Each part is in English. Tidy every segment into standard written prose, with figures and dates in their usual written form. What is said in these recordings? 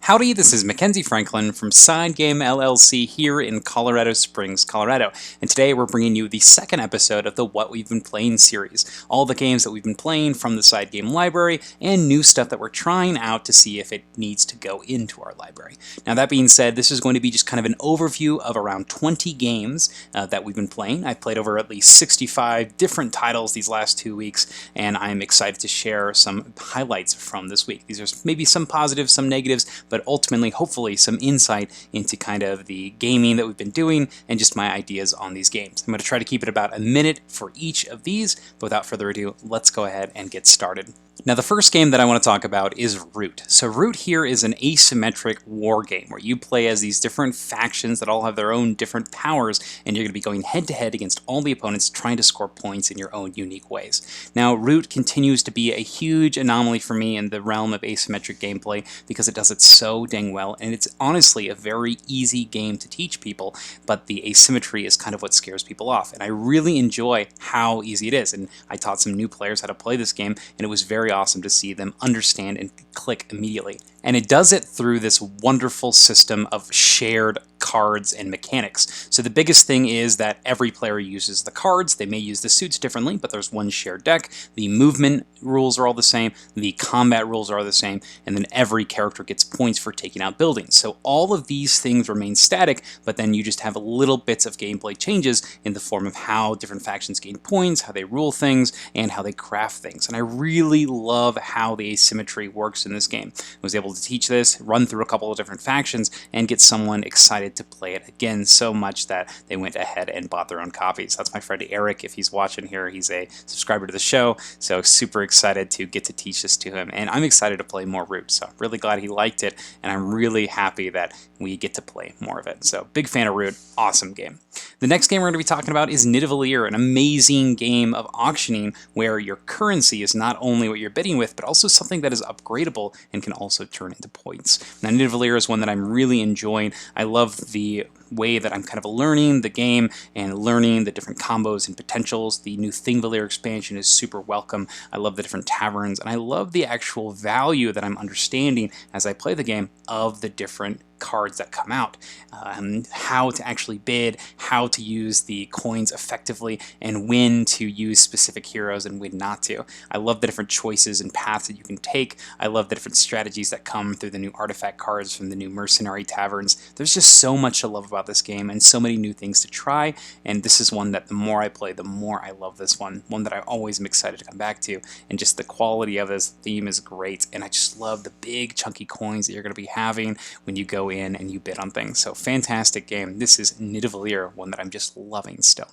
Howdy, this is Mackenzie Franklin from SideGame LLC here in Colorado Springs, Colorado, and today we're bringing you the second episode of the What We've Been Playing series. All the games that we've been playing from the SideGame library and new stuff that we're trying out to see if it needs to go into our library. Now that being said, this is going to be just kind of an overview of around 20 games that we've been playing. I've played over at least 65 different titles these last 2 weeks, and I'm excited to share some highlights from this week. These are maybe some positives, some negatives, but ultimately, hopefully, some insight into kind of the gaming that we've been doing and just my ideas on these games. I'm going to try to keep it about a minute for each of these, but without further ado, let's go ahead and get started. Now the first game that I want to talk about is Root. So Root here is an asymmetric war game where you play as these different factions that all have their own different powers, and you're going to be going head to head against all the opponents trying to score points in your own unique ways. Now Root continues to be a huge anomaly for me in the realm of asymmetric gameplay because it does it so dang well, and it's honestly a very easy game to teach people, but the asymmetry is kind of what scares people off, and I really enjoy how easy it is. And I taught some new players how to play this game, and it was very awesome to see them understand and click immediately. And it does it through this wonderful system of shared cards and mechanics. So the biggest thing is that every player uses the cards. They may use the suits differently, but there's one shared deck. The movement rules are all the same. The combat rules are the same. And then every character gets points for taking out buildings. So all of these things remain static, but then you just have little bits of gameplay changes in the form of how different factions gain points, how they rule things, and how they craft things. And I really love how the asymmetry works in this game. I was able to teach this, run through a couple of different factions, and get someone excited to play it again so much that they went ahead and bought their own copies. That's my friend Eric. If he's watching here, he's a subscriber to the show, so super excited to get to teach this to him, and I'm excited to play more Root, so I'm really glad he liked it, and I'm really happy that we get to play more of it. So big fan of Root, awesome game. The next game we're going to be talking about is Nidavellir, an amazing game of auctioning where your currency is not only what you're bidding with, but also something that is upgradable and can also turn into points. Now Nidavellir is one that I'm really enjoying. I love the way that I'm kind of learning the game and learning the different combos and potentials. The new Thingvellir expansion is super welcome. I love the different taverns, and I love the actual value that I'm understanding as I play the game of the different cards that come out, how to actually bid, how to use the coins effectively, and when to use specific heroes and when not to. I love the different choices and paths that you can take. I love the different strategies that come through the new artifact cards from the new mercenary taverns. There's just so much to love about this game and so many new things to try, and this is one that the more I play, the more I love this one that I always am excited to come back to, and just the quality of this theme is great, and I just love the big chunky coins that you're going to be having when you go in and you bid on things. So fantastic game. This is Nidavellir, one that I'm just loving still.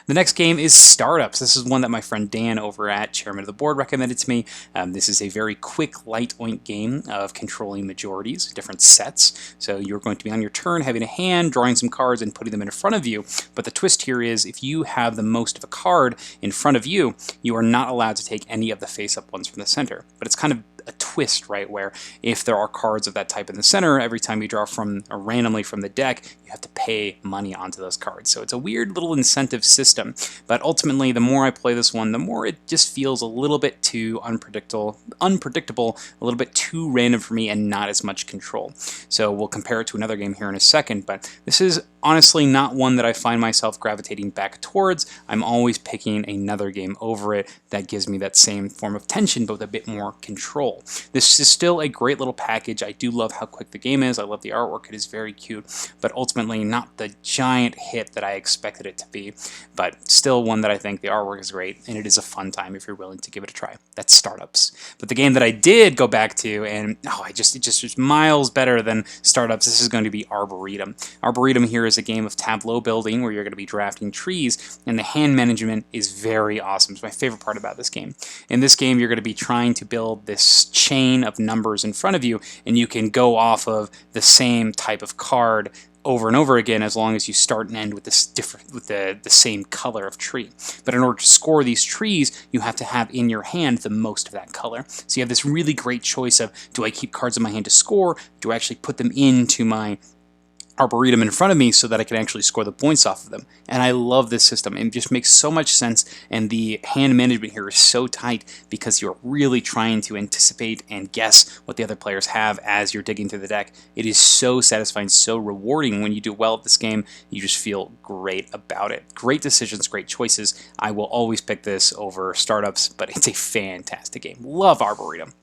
The next game is Startups. This is one that my friend Dan over at Chairman of the Board recommended to me. This is a very quick, light oint game of controlling majorities, different sets. So you're going to be on your turn having a hand, drawing some cards and putting them in front of you. But the twist here is if you have the most of a card in front of you, you are not allowed to take any of the face-up ones from the center. But it's kind of a twist, right, where if there are cards of that type in the center, every time you draw from or randomly from the deck, you have to pay money onto those cards. So it's a weird little incentive system, but ultimately the more I play this one, the more it just feels a little bit too unpredictable, a little bit too random for me and not as much control. So we'll compare it to another game here in a second, but this is honestly not one that I find myself gravitating back towards. I'm always picking another game over it that gives me that same form of tension, but with a bit more control. This is still a great little package. I do love how quick the game is. I love the artwork. It is very cute, but ultimately not the giant hit that I expected it to be, but still one that I think the artwork is great, and it is a fun time if you're willing to give it a try. That's Startups. But the game that I did go back to, and it just is miles better than Startups, this is going to be Arboretum. Arboretum here is a game of tableau building where you're going to be drafting trees, and the hand management is very awesome. It's my favorite part about this game. In this game, you're going to be trying to build this chain of numbers in front of you, and you can go off of the same type of card over and over again as long as you start and end with this the same color of tree. But in order to score these trees, you have to have in your hand the most of that color. So you have this really great choice of, do I keep cards in my hand to score? Do I actually put them into my Arboretum in front of me so that I can actually score the points off of them. And I love this system. It just makes so much sense, and the hand management here is so tight because you're really trying to anticipate and guess what the other players have as you're digging through the deck. It is so satisfying, so rewarding. When you do well at this game, you just feel great about it. Great decisions, great choices. I will always pick this over startups, but it's a fantastic game. Love Arboretum.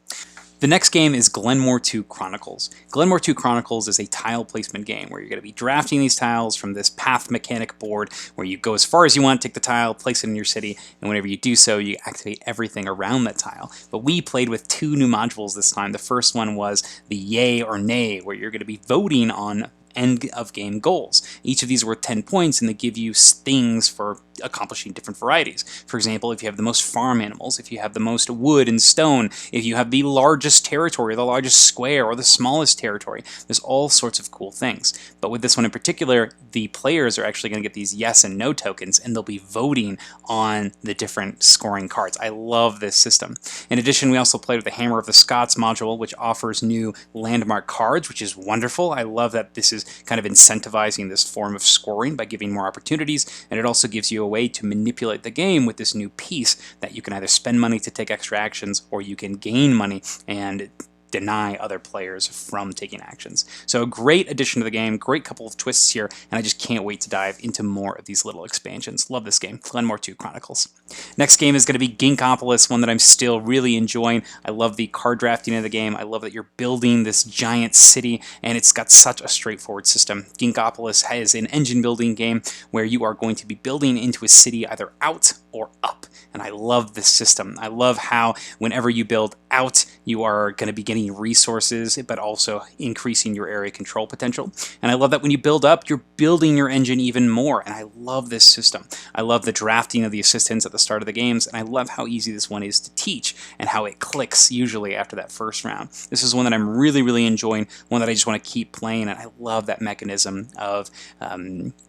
The next game is Glenmore 2 Chronicles. Glenmore 2 Chronicles is a tile placement game where you're going to be drafting these tiles from this path mechanic board where you go as far as you want, take the tile, place it in your city, and whenever you do so, you activate everything around that tile. But we played with 2 new modules this time. The first one was the yay or nay, where you're going to be voting on end of game goals. Each of these are worth 10 points, and they give you things for accomplishing different varieties. For example, if you have the most farm animals, if you have the most wood and stone, if you have the largest territory, the largest square, or the smallest territory, there's all sorts of cool things. But with this one in particular, the players are actually going to get these yes and no tokens, and they'll be voting on the different scoring cards. I love this system. In addition, we also played with the Hammer of the Scots module, which offers new landmark cards, which is wonderful. I love that this is kind of incentivizing this form of scoring by giving more opportunities, and it also gives you a way to manipulate the game with this new piece that you can either spend money to take extra actions, or you can gain money and deny other players from taking actions. So a great addition to the game, great couple of twists here, and I just can't wait to dive into more of these little expansions. Love this game, Glenmore 2 Chronicles. Next game is going to be Ginkgopolis, one that I'm still really enjoying. I love the card drafting of the game. I love that you're building this giant city, and it's got such a straightforward system. Ginkgopolis has an engine building game where you are going to be building into a city either out or up. And I love this system. I love how whenever you build out, you are going to be getting resources, but also increasing your area control potential. And I love that when you build up, you're building your engine even more. And I love this system. I love the drafting of the assistants at the start of the games, and I love how easy this one is to teach and how it clicks usually after that first round. This is one that I'm really, really enjoying, one that I just want to keep playing, and I love that mechanism of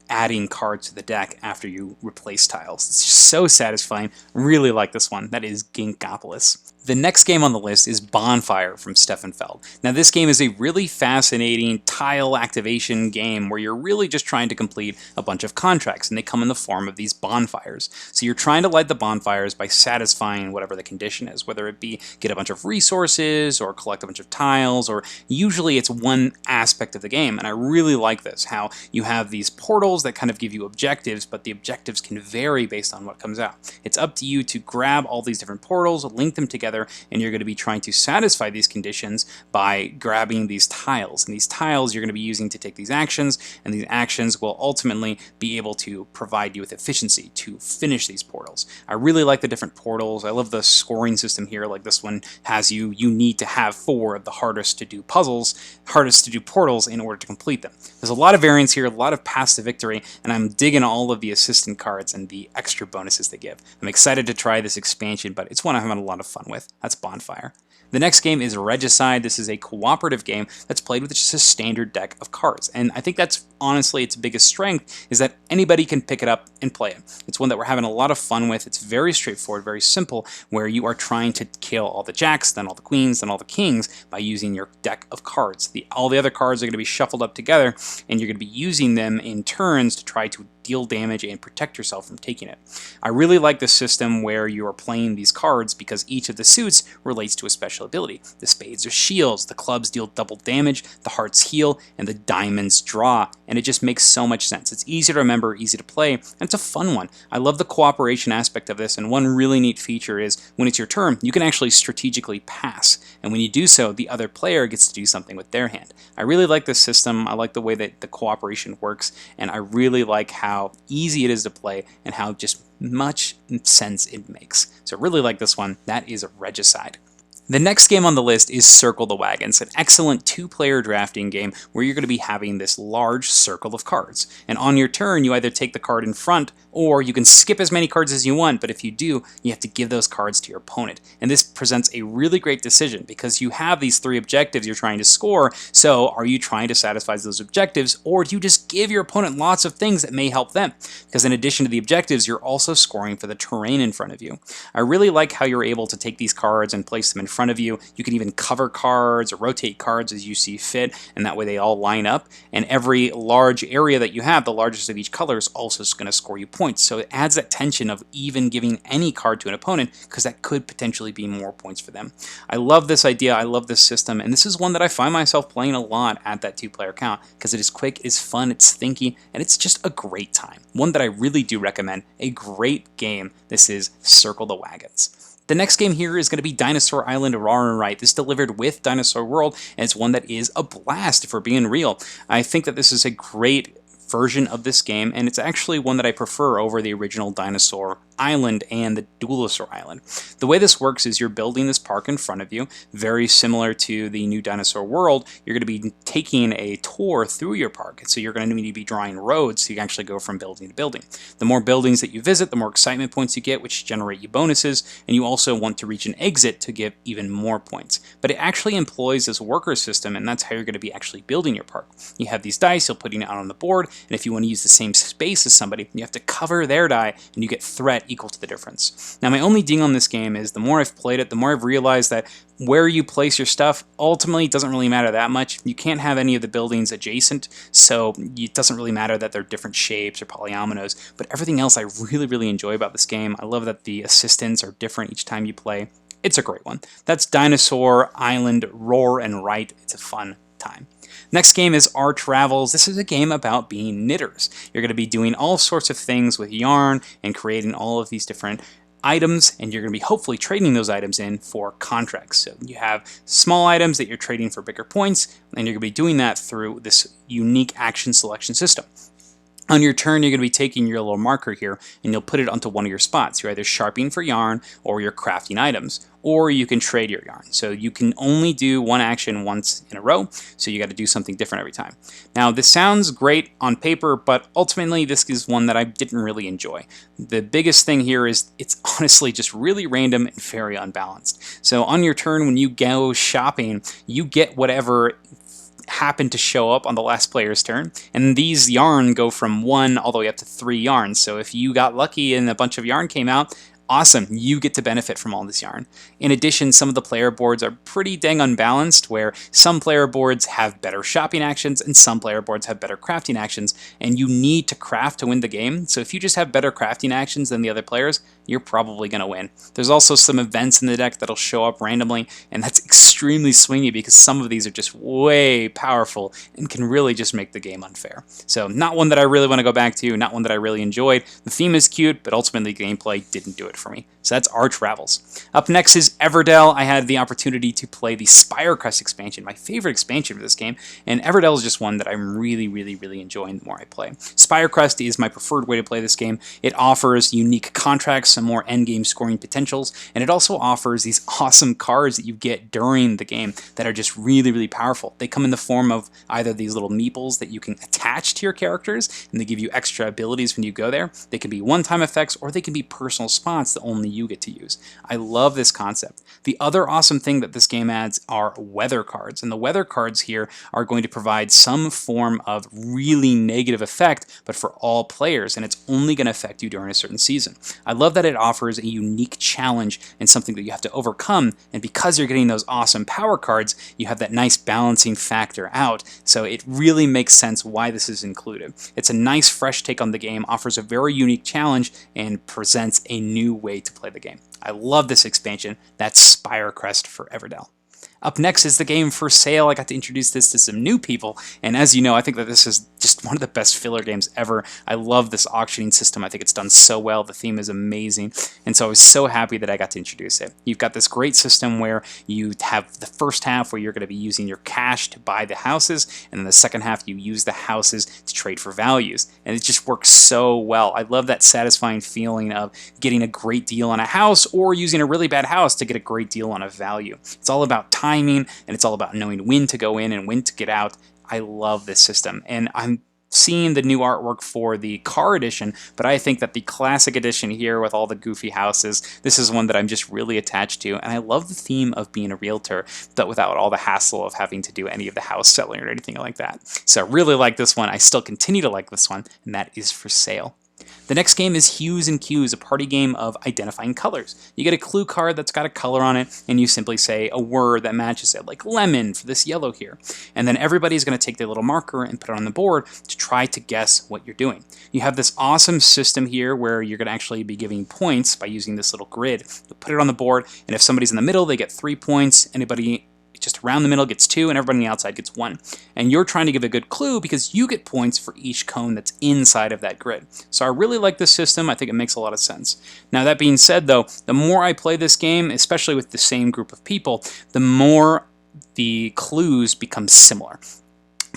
adding cards to the deck after you replace tiles. It's just so satisfying. Really like this one. That is Ginkgopolis. The next game on the list is Bonfire from Steffenfeld. Now this game is a really fascinating tile activation game where you're really just trying to complete a bunch of contracts, and they come in the form of these bonfires. So you're trying to light the bonfires by satisfying whatever the condition is, whether it be get a bunch of resources or collect a bunch of tiles, or usually it's one aspect of the game. And I really like this, how you have these portals that kind of give you objectives, but the objectives can vary based on what comes out. It's up to you to grab all these different portals, link them together, and you're going to be trying to satisfy these conditions by grabbing these tiles. And these tiles you're going to be using to take these actions, and these actions will ultimately be able to provide you with efficiency to finish these portals. I really like the different portals. I love the scoring system here. Like this one has you need to have 4 of the hardest to do portals in order to complete them. There's a lot of variance here, a lot of paths to victory, and I'm digging all of the assistant cards and the extra bonuses they give. I'm excited to try this expansion, but it's one I'm having a lot of fun with. That's Bonfire. The next game is Regicide. This is a cooperative game that's played with just a standard deck of cards. And I think that's honestly its biggest strength, is that anybody can pick it up and play it. It's one that we're having a lot of fun with. It's very straightforward, very simple, where you are trying to kill all the jacks, then all the queens, then all the kings by using your deck of cards. All the other cards are going to be shuffled up together, and you're going to be using them in turns to try to deal damage and protect yourself from taking it. I really like this system where you are playing these cards because each of the suits relates to a special ability. The spades are shields, the clubs deal double damage, the hearts heal, and the diamonds draw. And it just makes so much sense. It's easy to remember, easy to play, and it's a fun one. I love the cooperation aspect of this, and one really neat feature is when it's your turn, you can actually strategically pass. And when you do so, the other player gets to do something with their hand. I really like this system. I like the way that the cooperation works, and I really like how easy it is to play and how just much sense it makes. So I really like this one. That is Regicide. The next game on the list is Circle the Wagons, an excellent 2-player drafting game where you're going to be having this large circle of cards. And on your turn, you either take the card in front, or you can skip as many cards as you want, but if you do, you have to give those cards to your opponent. And this presents a really great decision because you have these 3 objectives you're trying to score, so are you trying to satisfy those objectives, or do you just give your opponent lots of things that may help them? Because in addition to the objectives, you're also scoring for the terrain in front of you. I really like how you're able to take these cards and place them in front of you. You can even cover cards or rotate cards as you see fit, and that way they all line up. And every large area that you have, the largest of each color, is also going to score you points. So it adds that tension of even giving any card to an opponent, because that could potentially be more points for them. I love this idea. I love this system, and this is one that I find myself playing a lot at that 2-player count, because it is quick, it is fun, it's thinky, and it's just a great time. One that I really do recommend. A great game. This is Circle the Wagons. The next game here is going to be Dinosaur Island Rawr and Right. This delivered with Dinosaur World, and it's one that is a blast, if we're being real. I think that this is a great version of this game, and it's actually one that I prefer over the original Dinosaur Island and the Duelosaur Island. The way this works is you're building this park in front of you, very similar to the new Dinosaur World. You're going to be taking a tour through your park, and so you're going to need to be drawing roads so you can actually go from building to building. The more buildings that you visit, the more excitement points you get, which generate you bonuses, and you also want to reach an exit to give even more points. But it actually employs this worker system, and that's how you're going to be actually building your park. You have these dice, you're putting it out on the board, and if you want to use the same space as somebody, you have to cover their die, and you get threat equal to the difference. Now, my only ding on this game is the more I've played it, the more I've realized that where you place your stuff ultimately doesn't really matter that much. You can't have any of the buildings adjacent, so it doesn't really matter that they're different shapes or polyominoes, but everything else I really, really enjoy about this game. I love that the assistants are different each time you play. It's a great one. That's Dinosaur Island Rawr and Right. It's a fun time. Next game is Ravels. This is a game about being knitters. You're going to be doing all sorts of things with yarn and creating all of these different items, and you're going to be hopefully trading those items in for contracts. So you have small items that you're trading for bigger points, and you're going to be doing that through this unique action selection system. On your turn, you're going to be taking your little marker here, and you'll put it onto one of your spots. You're either sharpening for yarn, or you're crafting items, or you can trade your yarn. So you can only do one action once in a row, so you got to do something different every time. Now, this sounds great on paper, but ultimately this is one that I didn't really enjoy. The biggest thing here is it's honestly just really random and very unbalanced. So on your turn, when you go shopping, you get whatever happen to show up on the last player's turn, and these yarn go from 1 all the way up to 3 yarns. So if you got lucky and a bunch of yarn came out, awesome, you get to benefit from all this yarn. In addition, some of the player boards are pretty dang unbalanced, where some player boards have better shopping actions and some player boards have better crafting actions, and you need to craft to win the game. So if you just have better crafting actions than the other players, you're probably going to win. There's also some events in the deck that'll show up randomly, and that's extremely swingy because some of these are just way powerful and can really just make the game unfair. So not one that I really want to go back to, not one that I really enjoyed. The theme is cute, but ultimately gameplay didn't do it for me. So that's Ravels. Up next is Everdell. I had the opportunity to play the Spirecrest expansion, my favorite expansion for this game, and Everdell is just one that I'm really, really, really enjoying the more I play. Spirecrest is my preferred way to play this game. It offers unique contracts, some more endgame scoring potentials, and it also offers these awesome cards that you get during the game that are just really, really powerful. They come in the form of either these little meeples that you can attach to your characters, and they give you extra abilities when you go there. They can be one-time effects, or they can be personal spots that only you get to use. I love this concept. The other awesome thing that this game adds are weather cards, and the weather cards here are going to provide some form of really negative effect, but for all players, and it's only going to affect you during a certain season. I love that it offers a unique challenge and something that you have to overcome, and because you're getting those awesome power cards, you have that nice balancing factor out, so it really makes sense why this is included. It's a nice fresh take on the game, offers a very unique challenge, and presents a new way to play the game. I love this expansion. That's Spirecrest for Everdell. Up next is the game For Sale. I got to introduce this to some new people, and as you know, I think that this is just one of the best filler games ever. I love this auctioning system. I think it's done so well. The theme is amazing, and so I was so happy that I got to introduce it. You've got this great system where you have the first half where you're going to be using your cash to buy the houses, and then the second half you use the houses to trade for values, and it just works so well. I love that satisfying feeling of getting a great deal on a house or using a really bad house to get a great deal on a value. It's all about timing, and it's all about knowing when to go in and when to get out. I love this system, and I'm seeing the new artwork for the car edition, but I think that the classic edition here with all the goofy houses, this is one that I'm just really attached to, and I love the theme of being a realtor, but without all the hassle of having to do any of the house selling or anything like that. So I really like this one. I still continue to like this one, and that is For Sale. The next game is Hues and Cues, a party game of identifying colors. You get a clue card that's got a color on it, and you simply say a word that matches it, like lemon for this yellow here. And then everybody's going to take their little marker and put it on the board to try to guess what you're doing. You have this awesome system here where you're going to actually be giving points by using this little grid. You put it on the board, and if somebody's in the middle, they get 3 points. Anybody just around the middle gets 2, and everybody on the outside gets 1. And you're trying to give a good clue because you get points for each cone that's inside of that grid. So I really like this system. I think it makes a lot of sense. Now that being said though, the more I play this game, especially with the same group of people, the more the clues become similar.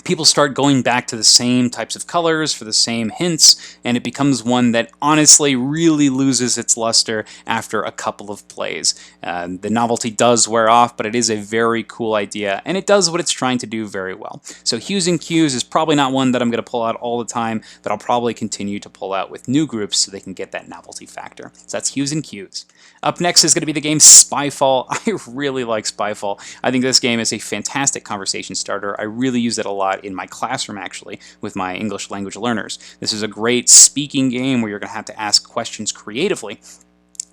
People start going back to the same types of colors for the same hints, and it becomes one that honestly really loses its luster after a couple of plays. The novelty does wear off, but it is a very cool idea, and it does what it's trying to do very well. So Hues and Cues is probably not one that I'm going to pull out all the time, but I'll probably continue to pull out with new groups so they can get that novelty factor. So that's Hues and Cues. Up next is going to be the game Spyfall. I really like Spyfall. I think this game is a fantastic conversation starter. I really use it a lot in my classroom, actually, with my English language learners. This is a great speaking game where you're going to have to ask questions creatively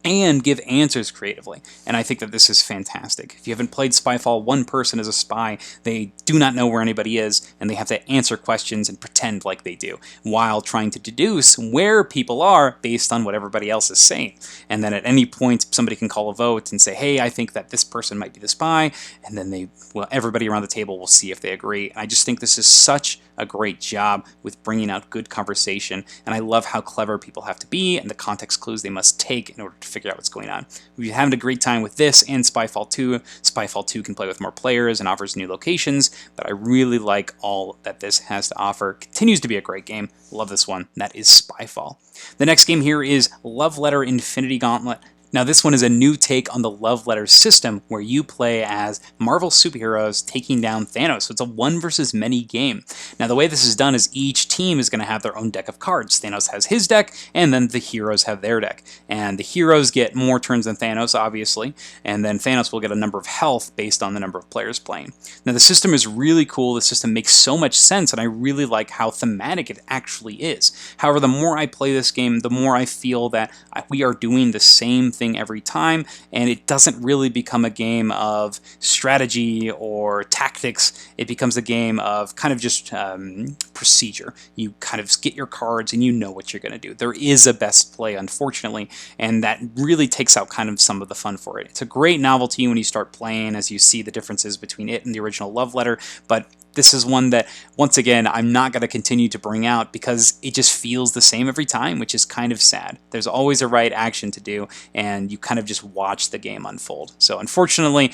and give answers creatively. And I think that this is fantastic. If you haven't played Spyfall, one person is a spy. They do not know where anybody is, and they have to answer questions and pretend like they do, while trying to deduce where people are based on what everybody else is saying. And then at any point, somebody can call a vote and say, hey, I think that this person might be the spy, and then everybody around the table will see if they agree. And I just think this is such a great job with bringing out good conversation, and I love how clever people have to be and the context clues they must take in order to figure out what's going on. We've been having a great time with this and Spyfall 2. Spyfall 2 can play with more players and offers new locations, but I really like all that this has to offer. Continues to be a great game. Love this one. That is Spyfall. The next game here is Love Letter Infinity Gauntlet. Now this one is a new take on the Love Letter system where you play as Marvel superheroes taking down Thanos. So it's a one versus many game. Now the way this is done is each team is going to have their own deck of cards. Thanos has his deck, and then the heroes have their deck. And the heroes get more turns than Thanos, obviously, and then Thanos will get a number of health based on the number of players playing. Now the system is really cool. The system makes so much sense, and I really like how thematic it actually is. However, the more I play this game, the more I feel that we are doing the same thing every time, and it doesn't really become a game of strategy or tactics. It becomes a game of kind of just procedure. You kind of get your cards and you know what you're going to do. There is a best play, unfortunately, and that really takes out kind of some of the fun for it. It's a great novelty when you start playing, as you see the differences between it and the original Love Letter, but this is one that, once again, I'm not going to continue to bring out because it just feels the same every time, which is kind of sad. There's always a right action to do, and you kind of just watch the game unfold. So unfortunately,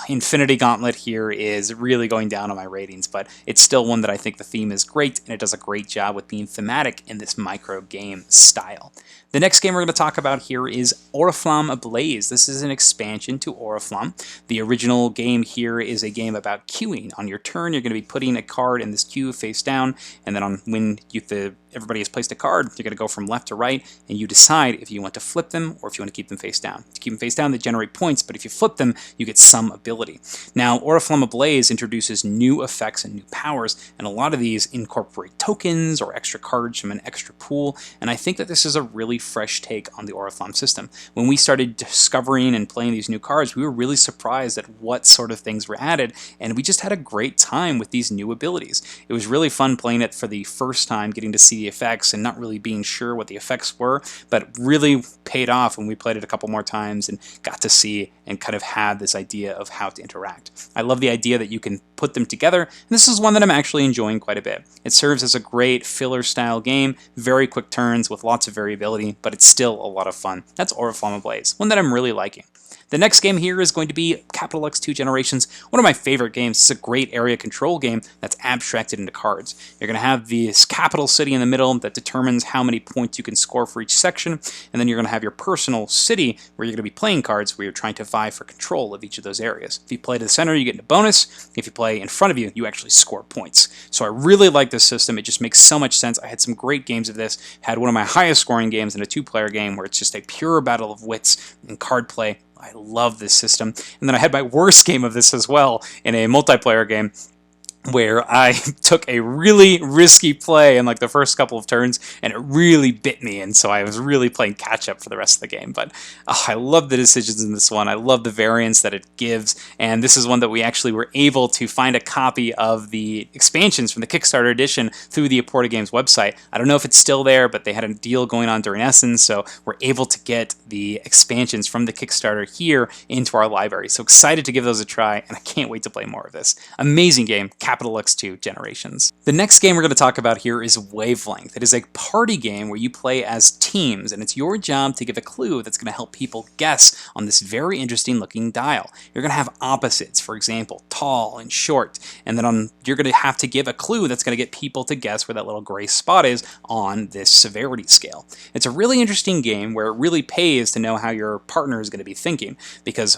Infinity Gauntlet here is really going down on my ratings, but it's still one that I think the theme is great, and it does a great job with being thematic in this micro game style. The next game we're going to talk about here is Oriflamme Ablaze. This is an expansion to Oriflamme. The original game here is a game about queuing. On your turn, you're going to be putting a card in this queue face down, and then when everybody has placed a card, you're going to go from left to right, and you decide if you want to flip them or if you want to keep them face down. To keep them face down, they generate points, but if you flip them, you get some ability. Now, Oriflamme Ablaze introduces new effects and new powers, and a lot of these incorporate tokens or extra cards from an extra pool, and I think that this is a really fresh take on the Oriflamme system. When we started discovering and playing these new cards, we were really surprised at what sort of things were added, and we just had a great time with these new abilities. It was really fun playing it for the first time, getting to see the effects and not really being sure what the effects were, but really paid off when we played it a couple more times and got to see and kind of had this idea of how to interact. I love the idea that you can put them together, and this is one that I'm actually enjoying quite a bit. It serves as a great filler style game, very quick turns with lots of variability, but it's still a lot of fun. That's Oriflamme Ablaze, one that I'm really liking. The next game here is going to be Capital X2 Generations, one of my favorite games. It's a great area control game that's abstracted into cards. You're going to have this capital city in the middle that determines how many points you can score for each section, and then you're going to have your personal city where you're going to be playing cards where you're trying to vie for control of each of those areas. If you play to the center, you get a bonus. If you play in front of you, you actually score points. So I really like this system. It just makes so much sense. I had some great games of this. Had one of my highest scoring games in a two-player game where it's just a pure battle of wits and card play. I love this system. And then I had my worst game of this as well in a multiplayer game where I took a really risky play in like the first couple of turns, and it really bit me, and so I was really playing catch up for the rest of the game. But I love the decisions in this one. I love the variance that it gives, and this is one that we actually were able to find a copy of the expansions from the Kickstarter edition through the Aporta Games website. I don't know if it's still there, but they had a deal going on during Essen, so we're able to get the expansions from the Kickstarter here into our library. So excited to give those a try, and I can't wait to play more of this. Amazing game, Capital X2 Generations. The next game we're going to talk about here is Wavelength. It is a party game where you play as teams, and it's your job to give a clue that's going to help people guess on this very interesting looking dial. You're going to have opposites, for example, tall and short, and then you're going to have to give a clue that's going to get people to guess where that little gray spot is on this severity scale. It's a really interesting game where it really pays to know how your partner is going to be thinking, because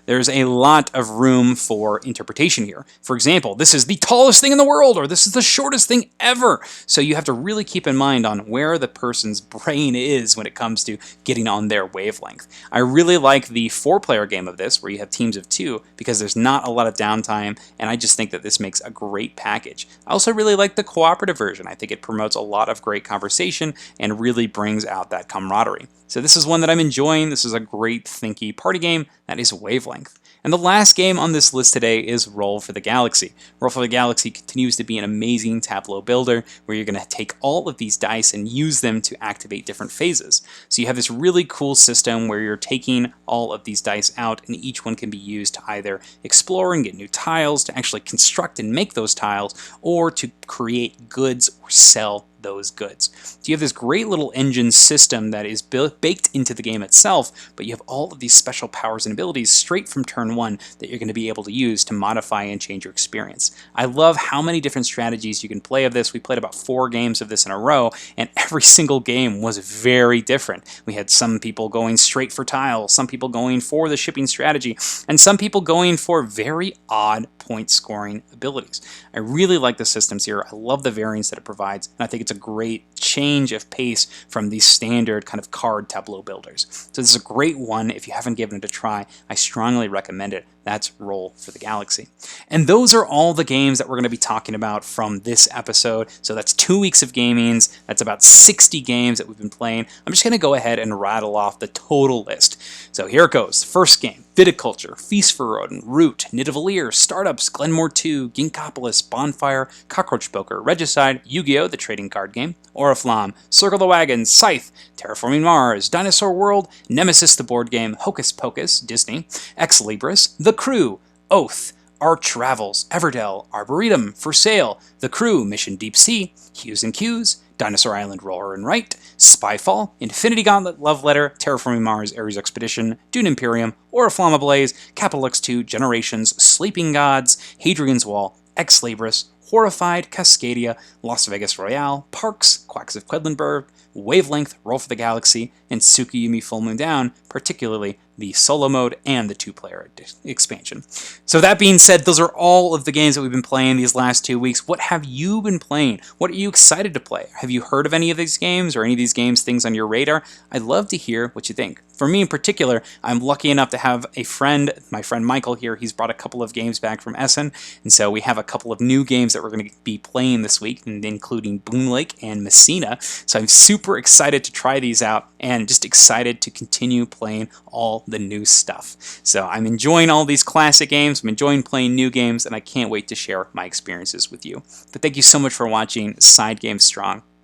there's a lot of room for interpretation here. For example, this is the tallest thing in the world, or this is the shortest thing ever. So you have to really keep in mind on where the person's brain is when it comes to getting on their wavelength. I really like the 4-player game of this, where you have teams of 2, because there's not a lot of downtime, and I just think that this makes a great package. I also really like the cooperative version. I think it promotes a lot of great conversation and really brings out that camaraderie. So this is one that I'm enjoying. This is a great thinky party game that is Wavelength. And the last game on this list today is Roll for the Galaxy. Roll for the Galaxy continues to be an amazing tableau builder where you're going to take all of these dice and use them to activate different phases. So you have this really cool system where you're taking all of these dice out, and each one can be used to either explore and get new tiles, to actually construct and make those tiles, or to create goods or sell those goods. So you have this great little engine system that is baked into the game itself, but you have all of these special powers and abilities straight from turn 1 that you're going to be able to use to modify and change your experience. I love how many different strategies you can play of this. We played about 4 games of this in a row, and every single game was very different. We had some people going straight for tiles, some people going for the shipping strategy, and some people going for very odd point scoring abilities. I really like the systems here. I love the variance that it provides, and I think it's a great change of pace from these standard kind of card tableau builders. So this is a great one. If you haven't given it a try, I strongly recommend it. That's Roll for the Galaxy. And those are all the games that we're going to be talking about from this episode. So that's 2 weeks of gamings. That's about 60 games that we've been playing. I'm just going to go ahead and rattle off the total list. So here it goes. First game, Viticulture, Feast for Rodent, Root, Nidavellir, Startups, Glenmore 2, Ginkgopolis, Bonfire, Cockroach Poker, Regicide, Yu-Gi-Oh! The trading card game, Oriflamme, Circle the Wagons, Scythe, Terraforming Mars, Dinosaur World, Nemesis the board game, Hocus Pocus, Disney, Ex Libris, The Crew, Oath, Arch Ravels, Everdell, Arboretum, For Sale, The Crew, Mission Deep Sea, Hues and Cues, Dinosaur Island, Rawr and Write, Spyfall, Infinity Gauntlet, Love Letter, Terraforming Mars, Ares Expedition, Dune Imperium, Oriflamme Ablaze, Capital X2, Generations, Sleeping Gods, Hadrian's Wall, Ex Libris, Horrified, Cascadia, Las Vegas Royale, Parks, Quacks of Quedlinburg, Wavelength, Roll for the Galaxy, and Tsukuyumi Full Moon Down, particularly the solo mode and the 2-player expansion. So that being said, those are all of the games that we've been playing these last 2 weeks. What have you been playing? What are you excited to play? Have you heard of any of these games, or any of these games things on your radar? I'd love to hear what you think. For me in particular, I'm lucky enough to have a friend, my friend Michael here. He's brought a couple of games back from Essen, and so we have a couple of new games that we're going to be playing this week, including Boom Lake and Messina. So I'm super excited to try these out, and just excited to continue playing all the new stuff. So I'm enjoying all these classic games, I'm enjoying playing new games, and I can't wait to share my experiences with you. But thank you so much for watching SideGame Strong.